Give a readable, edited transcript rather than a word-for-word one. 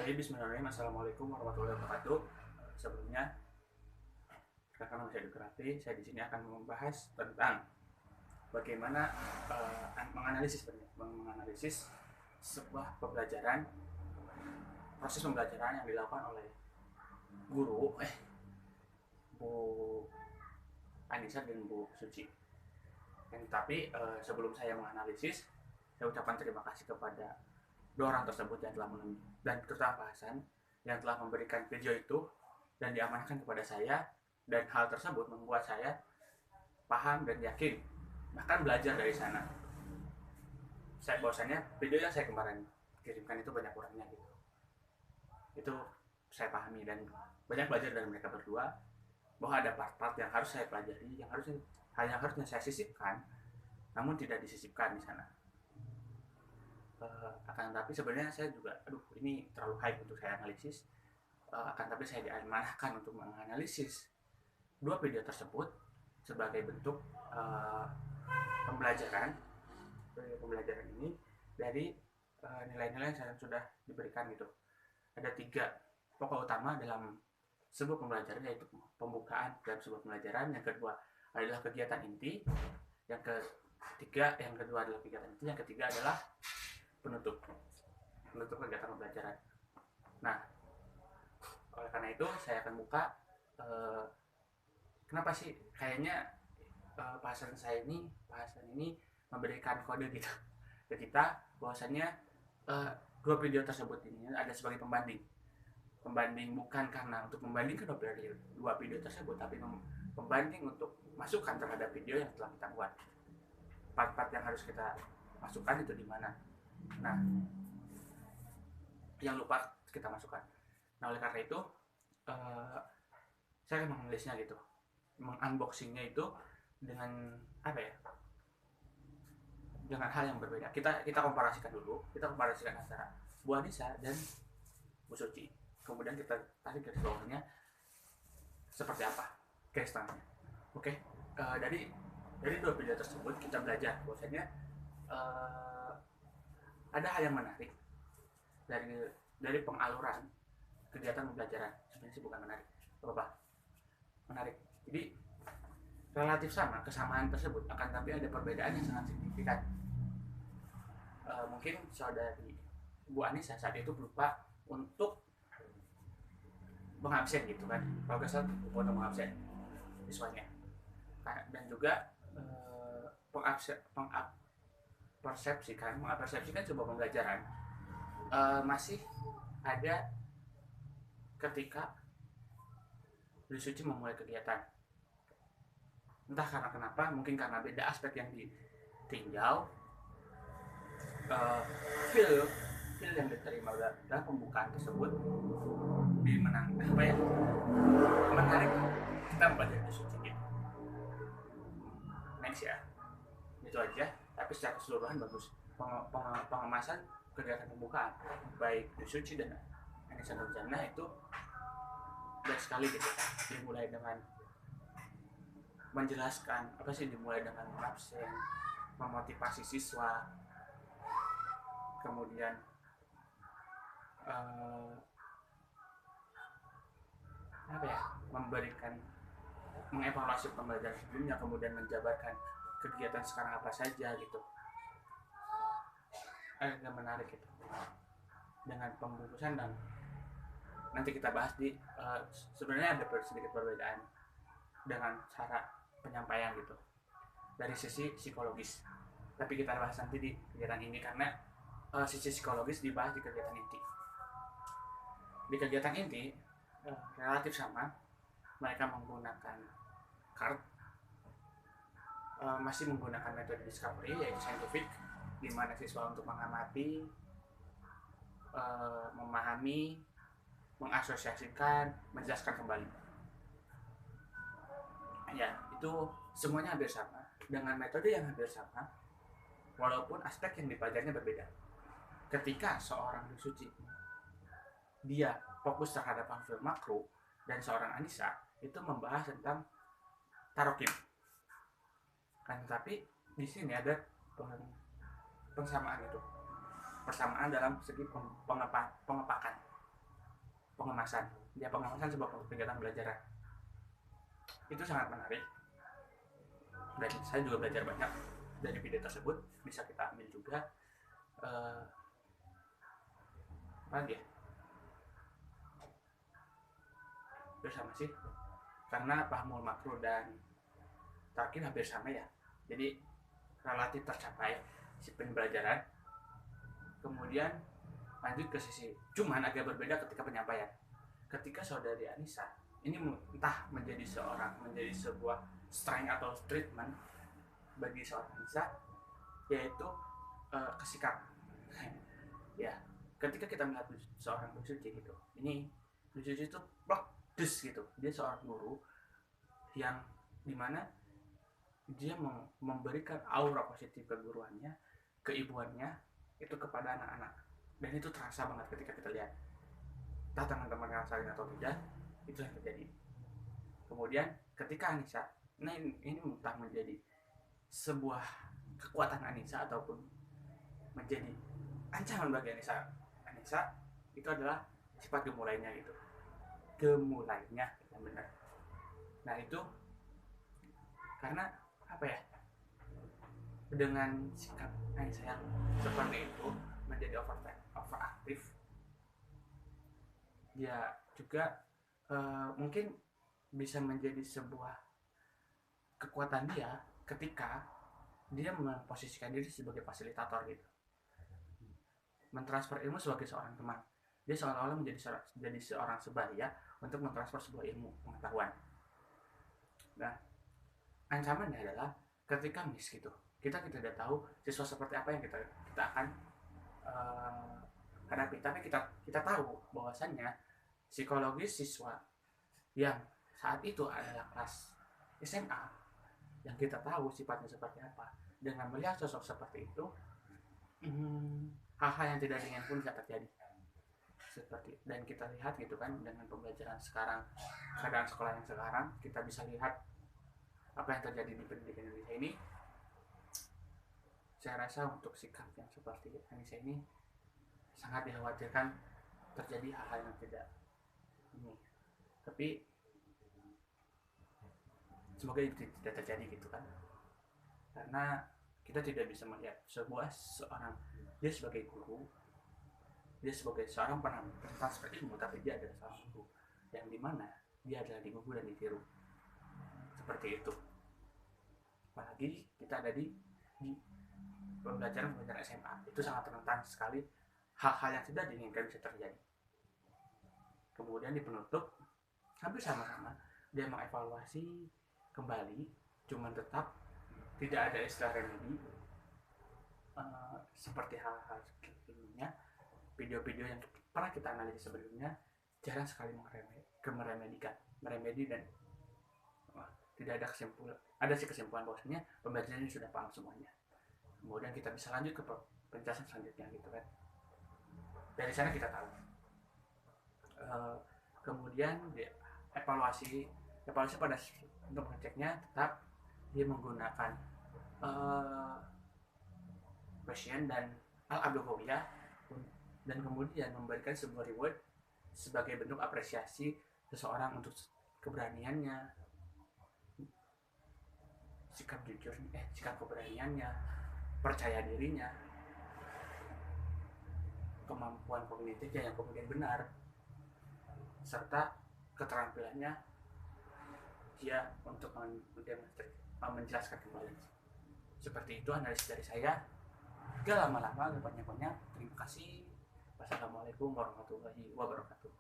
Jadi bismillahirrahmanirrahim. Assalamualaikum warahmatullahi wabarakatuh. Sebelumnya, karena nama saya Dukrati, saya di sini akan membahas tentang bagaimana menganalisis sebuah pembelajaran, proses pembelajaran yang dilakukan oleh guru, Bu Anissa dan Bu Suci. Sebelum saya menganalisis, saya ucapkan terima kasih kepada dua orang tersebut yang telah dan ketua bahasan yang telah memberikan video itu dan diamankan kepada saya, dan hal tersebut membuat saya paham dan yakin, bahkan belajar dari sana. Bahwasanya video yang saya kemarin kirimkan itu banyak kurangnya gitu. Itu saya pahami dan banyak belajar dari mereka berdua, bahwa ada part-part yang harus saya pelajari, yang harusnya saya sisipkan, namun tidak disisipkan di sana. Akan tapi sebenarnya saya juga ini terlalu hype untuk saya analisis, akan tapi saya diamanahkan untuk menganalisis dua video tersebut sebagai bentuk pembelajaran ini dari nilai-nilai yang sudah diberikan gitu. Ada 3 pokok utama dalam sebuah pembelajaran, yaitu pembukaan dalam sebuah pembelajaran, yang kedua adalah kegiatan inti, yang kedua adalah kegiatan inti, yang ketiga adalah penutup kegiatan pembelajaran. Nah, oleh karena itu saya akan buka kenapa sih kayaknya bahasan ini memberikan kode gitu ke kita, bahwasannya dua video tersebut ini ada sebagai pembanding bukan karena untuk membandingkan dua video tersebut, tapi pembanding untuk masukan terhadap video yang telah kita buat. Part-part yang harus kita masukkan itu di mana. Nah, yang lupa kita masukkan. Nah, oleh karena itu saya akan menganalisnya gitu, mengunboxingnya itu dengan dengan hal yang berbeda. Kita komparasikan antara Bu Anissa dan Bu Suci. Kemudian kita tarik garis bawahnya seperti apa garis tengahnya. Oke. Dari dua video tersebut kita belajar bahwasanya ada hal yang menarik dari pengaluran kegiatan pembelajaran. Sebenarnya sih bukan menarik, menarik. Jadi relatif sama kesamaan tersebut, akan tapi ada perbedaan yang sangat signifikan. Mungkin saudari Bu Anissa saat itu lupa untuk mengabsen gitu kan, kalau nggak salah lupa untuk mengabsen siswanya, dan juga mempersepsikan sebuah pembelajaran masih ada ketika Bu Suci memulai kegiatan. Entah karena kenapa, mungkin karena beda aspek yang ditinjau, feel yang diterima dalam pembukaan tersebut menarik kita membaca Bu Suci gitu. Next ya, itu aja. Tapi secara keseluruhan bagus pengemasan kegiatan pembukaan baik Bu Suci dan Anissa Nurjana itu baik sekali gitu. Dimulai dengan menjelaskan dimulai dengan mengabsen, memotivasi siswa, kemudian mengevaluasi pembelajaran sebelumnya, kemudian menjabarkan kegiatan sekarang apa saja gitu. Agak menarik gitu, dengan pembungkusan, dan nanti kita bahas sebenarnya ada sedikit perbedaan dengan cara penyampaian gitu dari sisi psikologis, tapi kita bahas nanti di kegiatan ini karena sisi psikologis dibahas di kegiatan inti. Di kegiatan inti relatif sama, mereka menggunakan card, masih menggunakan metode discovery, yaitu scientific, di mana siswa untuk mengamati, memahami, mengasosiasikan, menjelaskan kembali. Ya, itu semuanya hampir sama, dengan metode yang hampir sama, walaupun aspek yang dipelajarinya berbeda. Ketika seorang Bu Suci dia fokus terhadap hal makro, dan seorang Anissa itu membahas tentang tarokim. Tapi di sini ada persamaan dalam segi pengepakan. pengemasan. Dia pengemasan sebuah kegiatan belajar. Itu sangat menarik. Dan saya juga belajar banyak dari video tersebut. Bisa kita ambil juga apa lagi ya? Itu sama sih. Karena Fahmul Makro dan Tarkin hampir sama ya. Jadi relatif tercapai si pembelajaran. Kemudian lanjut ke sisi, cuman agak berbeda ketika penyampaian. Ketika saudari Anissa ini entah menjadi sebuah strength atau treatment bagi seorang Anissa, yaitu kesikap. Ya, ketika kita melihat seorang Bu Suci gitu, ini Bu Suci itu plok des gitu. Dia seorang guru yang dimana dia memberikan aura positif keguruannya, keibuannya itu kepada anak-anak. Dan itu terasa banget ketika kita lihat. Entah teman-teman ngerasain atau tidak, itu yang terjadi. Kemudian ketika Anissa, nah ini entah menjadi sebuah kekuatan Anissa ataupun menjadi ancaman bagi Anissa. Anissa itu adalah sifat gemulainya gitu. Gemulainya yang benar. Nah itu karena apa ya? Dengan sikap Anissa yang seperti itu menjadi overaktif, dia juga mungkin bisa menjadi sebuah kekuatan dia ketika dia memposisikan diri sebagai fasilitator gitu, mentransfer ilmu sebagai seorang teman. Dia seolah-olah menjadi seorang sebaya untuk mentransfer sebuah ilmu pengetahuan. Nah, ancamannya adalah ketika miss gitu, kita tidak tahu siswa seperti apa yang kita akan hadapi, tapi kita tahu bahwasannya psikologis siswa yang saat itu adalah kelas SMA, yang kita tahu sifatnya seperti apa, dengan melihat sosok seperti itu, hal-hal yang tidak diinginkan pun bisa terjadi. Seperti, dan kita lihat gitu kan, dengan pembelajaran sekarang, keadaan sekolah yang sekarang, kita bisa lihat apa yang terjadi di pendidikan Indonesia ini. Saya rasa untuk sikap yang seperti Anissa ini sangat dikhawatirkan terjadi hal-hal yang tidak ini. Tapi semoga itu tidak terjadi gitu kan. Karena kita tidak bisa melihat seorang dia sebagai guru, dia sebagai seorang pentransfer ilmu, tapi dia adalah seorang guru yang dimana dia adalah digugu dan ditiru seperti itu. Apalagi kita ada di pembelajaran SMA, itu sangat rentan sekali hal-hal yang tidak diinginkan bisa terjadi. Kemudian di penutup hampir sama-sama dia mengevaluasi kembali, cuman tetap tidak ada istilah remedi seperti hal-hal sebelumnya. Video-video yang pernah kita analisis sebelumnya jarang sekali meremedi dan tidak ada kesimpulan. Ada sih kesimpulan bahwasanya pembelajaran ini sudah paham semuanya. Kemudian kita bisa lanjut ke penjelasan selanjutnya gitu kan. Dari sana kita tahu. Kemudian evaluasi pada untuk mengeceknya tetap dia menggunakan question dan al-abdofobia, dan kemudian memberikan sebuah reward sebagai bentuk apresiasi seseorang untuk keberaniannya, sikap keberaniannya, percaya dirinya, kemampuan kognitifnya yang kemudian benar, serta keterampilannya dia untuk menjelaskan kembali. Seperti itu analisis dari saya. Gak lama-lama, gak banyak-banyak. Terima kasih. Wassalamualaikum warahmatullahi wabarakatuh.